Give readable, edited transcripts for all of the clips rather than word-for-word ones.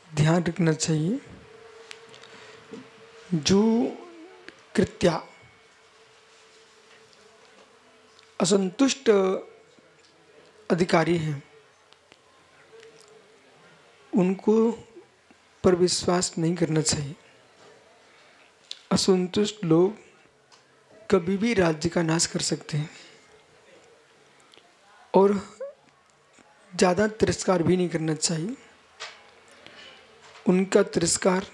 ध्यान रखना चाहिए, जो कृत्या असंतुष्ट अधिकारी हैं उनको पर विश्वास नहीं करना चाहिए। असंतुष्ट लोग कभी भी राज्य का नाश कर सकते हैं और ज़्यादा तिरस्कार भी नहीं करना चाहिए। उनका तिरस्कार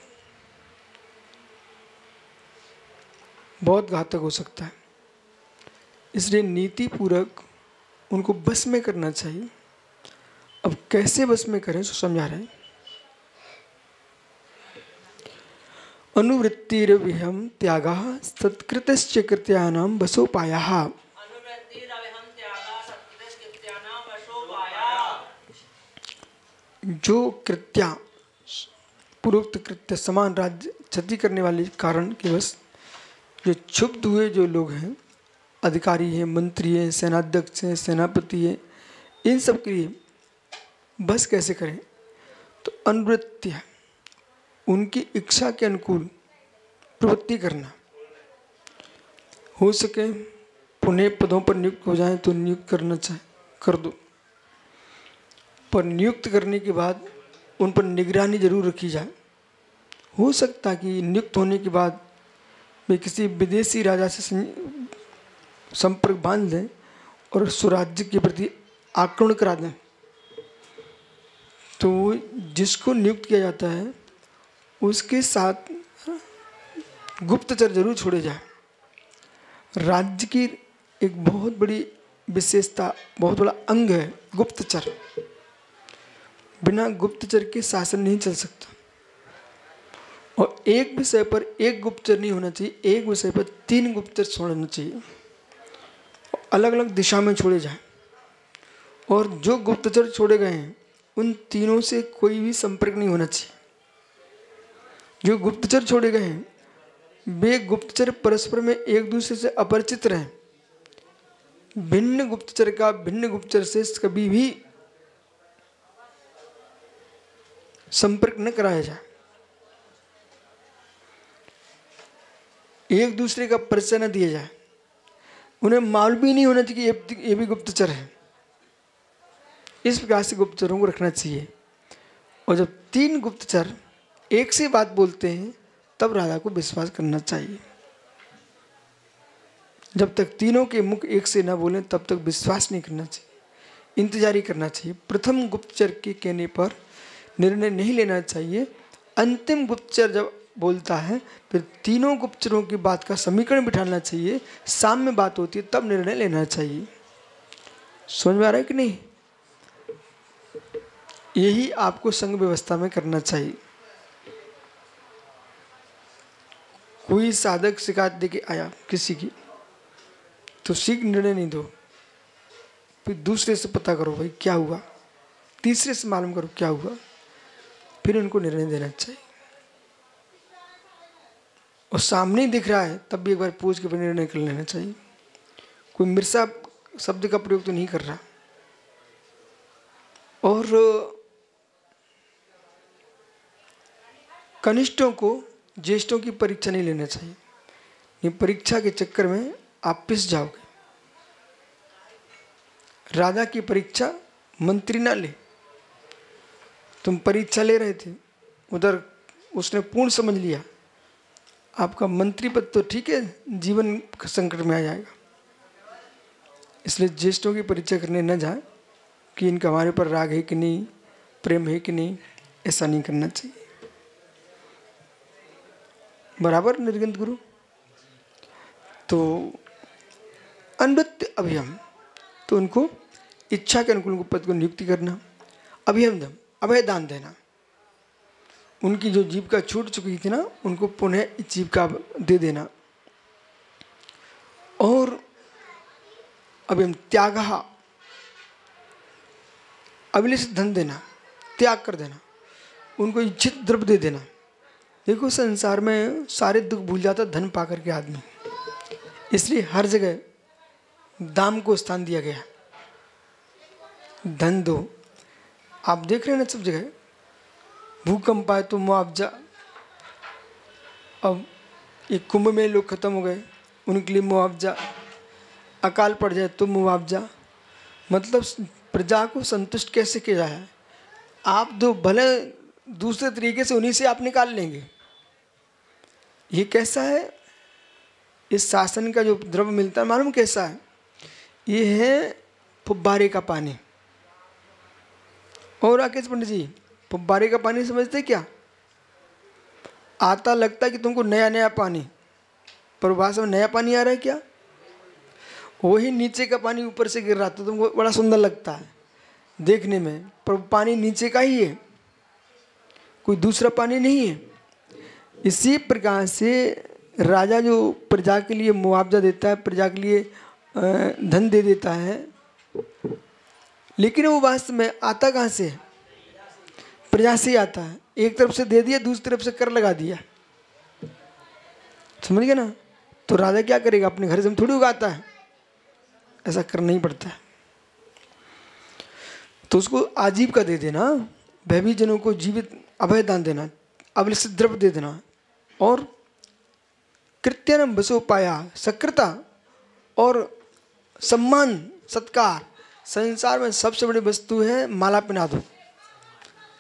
बहुत घातक हो सकता है, इसलिए नीतिपूर्वक उनको बस में करना चाहिए। अब कैसे बस में करें सो समझा रहे हैं। अनुवृत्तिरविहं त्यागः सत्कृतस्य कृत्यानां वशोपायः। जो कृत्या पूर्वोक्त कृत्य समान राज्य क्षति करने वाले कारण के वश जो क्षुब्ध हुए जो लोग हैं, अधिकारी हैं, मंत्री हैं, सेनाध्यक्ष हैं, सेनापति हैं, इन सब के लिए बस कैसे करें? तो अनुवृत्ति है, उनकी इच्छा के अनुकूल प्रवृत्ति करना। हो सके पुनः पदों पर नियुक्त हो जाए तो नियुक्त करना चाहे कर दो, पर नियुक्त करने के बाद उन पर निगरानी जरूर रखी जाए। हो सकता है कि नियुक्त होने के बाद वे किसी विदेशी राजा से संपर्क बांध लें और स्वराज्य के प्रति आक्रमण करा दें, तो जिसको नियुक्त किया जाता है उसके साथ गुप्तचर जरूर छोड़े जाए। राज्य की एक बहुत बड़ी विशेषता, बहुत बड़ा अंग है गुप्तचर। बिना गुप्तचर के शासन नहीं चल सकता। और एक विषय पर एक गुप्तचर नहीं होना चाहिए, एक विषय पर 3 गुप्तचर छोड़ना चाहिए, अलग अलग दिशा में छोड़े जाएं। और जो गुप्तचर छोड़े गए हैं उन तीनों से कोई भी संपर्क नहीं होना चाहिए। जो गुप्तचर छोड़े गए हैं वे गुप्तचर परस्पर में एक दूसरे से अपरिचित रहें। भिन्न गुप्तचर का भिन्न गुप्तचर से कभी भी संपर्क न कराया जाए। एक दूसरे का परिचय न दिया जाए। उन्हें मालूम ही नहीं होना चाहिए कि ये भी गुप्तचर है। इस प्रकार से गुप्तचरों को रखना चाहिए। और जब 3 गुप्तचर एक से बात बोलते हैं तब राजा को विश्वास करना चाहिए। जब तक तीनों के मुख एक से न बोलें तब तक विश्वास नहीं करना चाहिए, इंतजारी करना चाहिए। प्रथम गुप्तचर के कहने पर निर्णय नहीं लेना चाहिए। अंतिम गुप्तचर जब बोलता है फिर तीनों गुप्तचरों की बात का समीकरण बिठाना चाहिए, सामने बात होती है तब निर्णय लेना चाहिए। समझ में आ रहा है कि नहीं? यही आपको संघ व्यवस्था में करना चाहिए। कोई साधक शिकायत देके आया किसी की, तो शीघ्र निर्णय नहीं दो, फिर दूसरे से पता करो भाई क्या हुआ, तीसरे से मालूम करो क्या हुआ, फिर उनको निर्णय देना चाहिए। और सामने दिख रहा है तब भी एक बार पूछ के फिर निर्णय कर लेना चाहिए। कोई मिर्सा शब्द का प्रयोग तो नहीं कर रहा। और कनिष्ठों को ज्येष्ठों की परीक्षा नहीं लेना चाहिए। ये परीक्षा के चक्कर में आप पिस जाओगे। राजा की परीक्षा मंत्री ना ले। तुम परीक्षा ले रहे थे, उधर उसने पूर्ण समझ लिया, आपका मंत्री पद तो ठीक है, जीवन संकट में आ जाएगा। इसलिए ज्येष्ठों की परीक्षा करने न जाए कि इनका हमारे पर राग है कि नहीं, प्रेम है कि नहीं। ऐसा नहीं करना चाहिए। बराबर निर्गंत गुरु। तो अनुवृत्ति अभियम, तो उनको इच्छा के अनुकूल पद को नियुक्ति करना। अभियम दम, अभय दान देना। उनकी जो जीविका छूट चुकी थी ना, उनको पुनः जीविका दे देना। और अभियम त्याग, अभिलषित धन देना, त्याग कर देना, उनको इच्छित द्रव्य दे देना। देखो संसार में सारे दुख भूल जाता धन पाकर के आदमी, इसलिए हर जगह दाम को स्थान दिया गया। धन दो। आप देख रहे हैं ना सब जगह भूख भूकंप आए तो मुआवजा। अब ये कुंभ में लोग खत्म हो गए, उनके लिए मुआवजा। अकाल पड़ जाए तो मुआवजा। मतलब प्रजा को संतुष्ट कैसे किया जाए? आप दो भले दूसरे तरीके से उन्हीं से आप निकाल लेंगे। ये कैसा है? इस शासन का जो द्रव्य मिलता है मालूम कैसा है? ये है फुब्बारे का पानी। और राकेश पंडित जी, फुब्बारे का पानी समझते क्या? आता लगता है कि तुमको नया नया पानी, पर भाषा में नया पानी आ रहा है क्या? वही नीचे का पानी ऊपर से गिर रहा था, तुमको बड़ा सुंदर लगता है देखने में, पर पानी नीचे का ही है, कोई दूसरा पानी नहीं है। इसी प्रकार से राजा जो प्रजा के लिए मुआवजा देता है, प्रजा के लिए धन दे देता है, लेकिन वो वास्तव में आता कहाँ से है? प्रजा से आता है। एक तरफ से दे दिया, दूसरी तरफ से कर लगा दिया, समझ गए ना? तो राजा क्या करेगा? अपने घर से थोड़ी उगाता है, ऐसा करना ही पड़ता है। तो उसको आजीविका दे देना, भयभीत जनों को जीवित अभय दान देना, अभिलषित द्रव्य दे देना, और कृत्यनम बसोपाया, सकृता और सम्मान सत्कार। संसार में सबसे बड़ी वस्तु है माला पहना दो,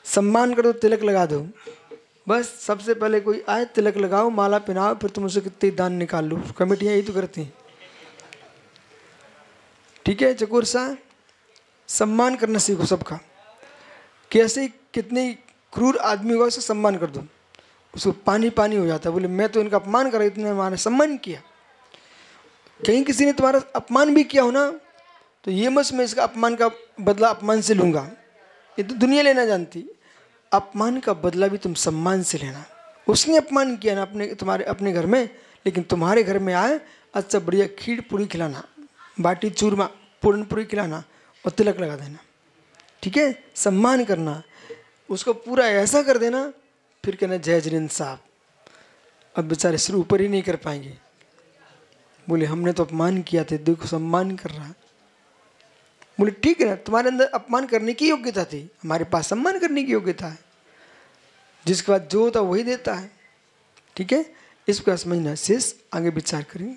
सम्मान कर दो, तिलक लगा दो। बस सबसे पहले कोई आए तिलक लगाओ, माला पहनाओ, फिर तुम उसे कितने दान निकाल लो। कमेटियाँ यही तो करती हैं। ठीक है चकोर साहब, सम्मान करना सीखो सबका। कैसे कितने क्रूर आदमी होगा उसे सम्मान कर दो, उसको पानी पानी हो जाता है। बोले मैं तो इनका अपमान कर रहा, इतने हमारा सम्मान किया। कहीं किसी ने तुम्हारा अपमान भी किया हो ना, तो ये मत मैं इसका अपमान का बदला अपमान से लूँगा, ये तो दुनिया लेना जानती। अपमान का बदला भी तुम सम्मान से लेना। उसने अपमान किया ना अपने घर में, लेकिन तुम्हारे घर में आए, अच्छा बढ़िया खीर पूरी खिलाना, बाटी चूरमा पूर्ण पूरी खिलाना और तिलक लगा देना। ठीक है, सम्मान करना, उसको पूरा ऐसा कर देना, फिर कहना जय जिनेंद्र साहब। अब बेचारे सिर ऊपर ही नहीं कर पाएंगे, बोले हमने तो अपमान किया था, देखो सम्मान कर रहा है। बोले ठीक है ना, तुम्हारे अंदर अपमान करने की योग्यता थी, हमारे पास सम्मान करने की योग्यता है। जिसके बाद जो होता वही देता है। ठीक है, इस प्रकार समझना। शेष आगे विचार करें।